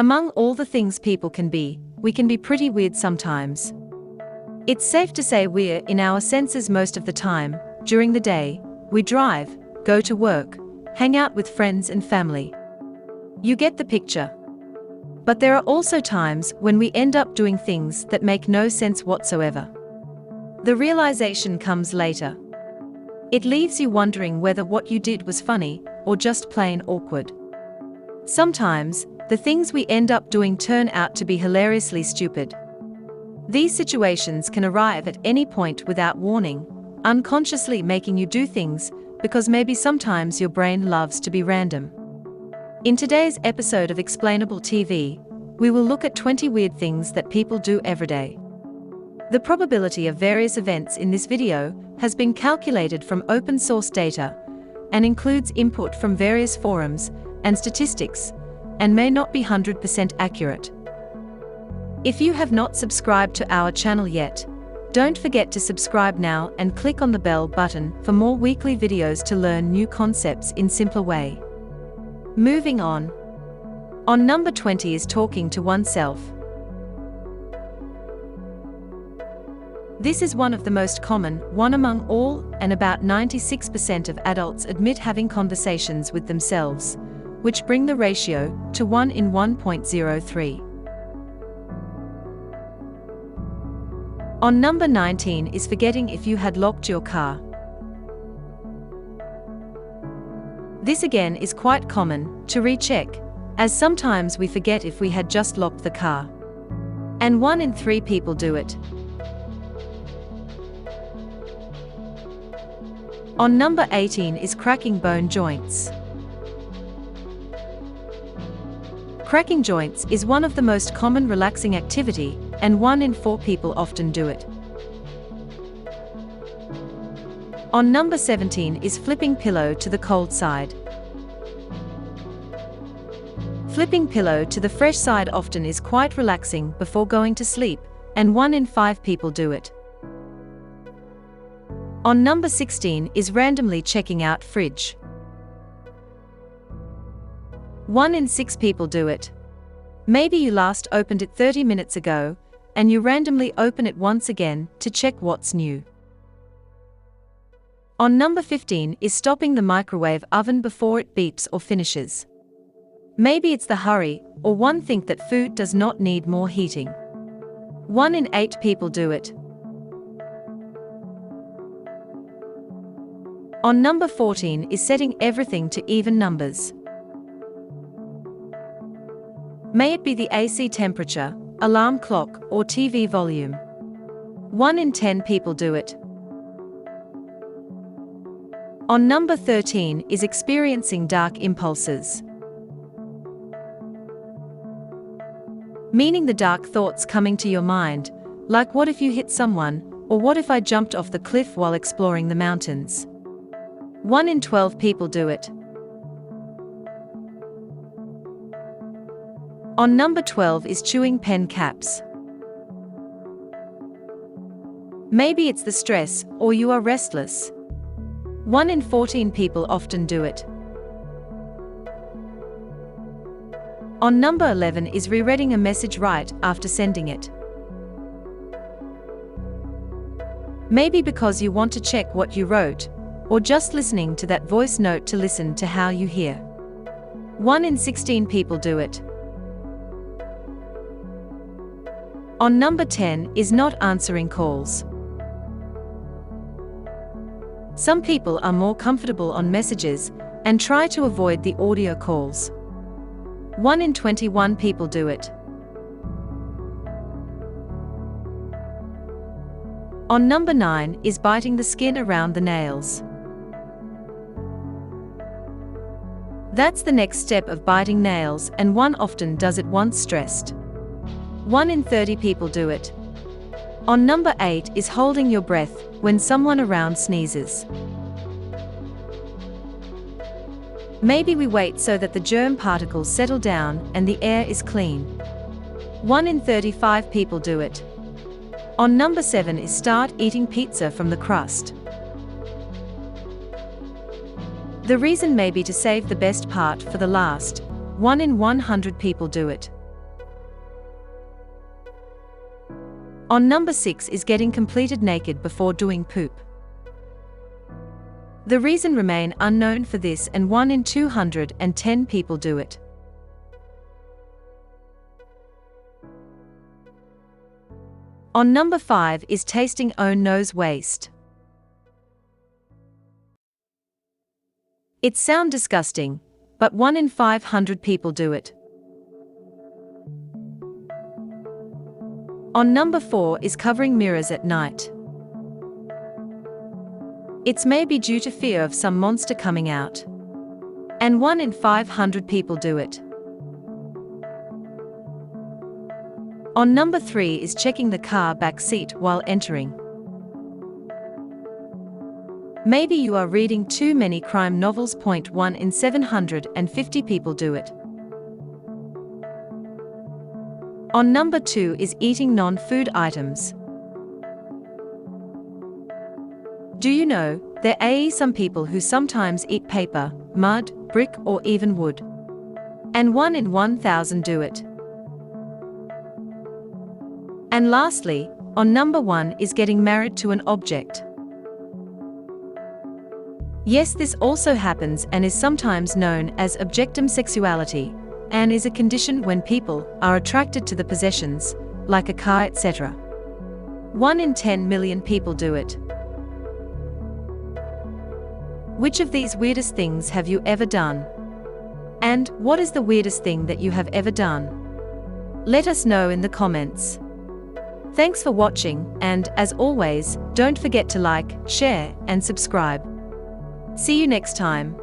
Among all the things people can be, we can be pretty weird sometimes. It's safe to say we're in our senses most of the time. During the day, we drive, go to work, hang out with friends and family. You get the picture. But there are also times when we end up doing things that make no sense whatsoever. The realization comes later. It leaves you wondering whether what you did was funny or just plain awkward. Sometimes, the things we end up doing turn out to be hilariously stupid. These situations can arrive at any point without warning, unconsciously making you do things because maybe sometimes your brain loves to be random. In today's episode of Explainable TV, we will look at 20 weird things that people do every day. The probability of various events in this video has been calculated from open source data and includes input from various forums and statistics, and may not be 100% accurate. If you have not subscribed to our channel yet, don't forget to subscribe now and click on the bell button for more weekly videos to learn new concepts in simpler way. Moving on. On number 20 is talking to oneself. This is one of the most common, one among all, and about 96% of adults admit having conversations with themselves, which bring the ratio to 1 in 1.03. On number 19 is forgetting if you had locked your car. This again is quite common, to recheck, as sometimes we forget if we had just locked the car. And 1 in 3 people do it. On number 18 is cracking bone joints. Cracking joints is one of the most common relaxing activity, and 1 in 4 people often do it. On number 17 is flipping pillow to the cold side. Flipping pillow to the fresh side often is quite relaxing before going to sleep, and 1 in 5 people do it. On number 16 is randomly checking out fridge. 1 in 6 people do it. Maybe you last opened it 30 minutes ago, and you randomly open it once again to check what's new. On number 15 is stopping the microwave oven before it beeps or finishes. Maybe it's the hurry, or one think that food does not need more heating. 1 in 8 people do it. On number 14 is setting everything to even numbers. May it be the AC temperature, alarm clock, or TV volume. 1 in 10 people do it. On number 13 is experiencing dark impulses. Meaning the dark thoughts coming to your mind, like what if you hit someone, or what if I jumped off the cliff while exploring the mountains. 1 in 12 people do it. On number 12 is chewing pen caps. Maybe it's the stress, or you are restless. 1 in 14 people often do it. On number 11 is rereading a message right after sending it. Maybe because you want to check what you wrote, or just listening to that voice note to listen to how you hear. 1 in 16 people do it. On number 10 is not answering calls. Some people are more comfortable on messages and try to avoid the audio calls. 1 in 21 people do it. On number 9 is biting the skin around the nails. That's the next step of biting nails, and one often does it once stressed. 1 in 30 people do it. On number 8 is holding your breath when someone around sneezes. Maybe we wait so that the germ particles settle down and the air is clean. 1 in 35 people do it. On number 7 is start eating pizza from the crust. The reason may be to save the best part for the last. 1 in 100 people do it. On number 6 is getting completed naked before doing poop. The reason remain unknown for this, and 1 in 210 people do it. On number 5 is tasting own nose waste. It sounds disgusting, but 1 in 500 people do it. On number 4 is covering mirrors at night. It's maybe due to fear of some monster coming out, and 1 in 500 people do it. On number 3 is checking the car back seat while entering. Maybe you are reading too many crime novels. 1 in 750 people do it. On number 2 is eating non-food items. Do you know, there are some people who sometimes eat paper, mud, brick or even wood? And 1 in 1,000 do it. And lastly, on number 1 is getting married to an object. Yes, this also happens and is sometimes known as objectum sexuality, and is a condition when people are attracted to the possessions, like a car, etc. 1 in 10 million people do it. Which of these weirdest things have you ever done? And what is the weirdest thing that you have ever done? Let us know in the comments. Thanks for watching, and as always, don't forget to like, share, and subscribe. See you next time.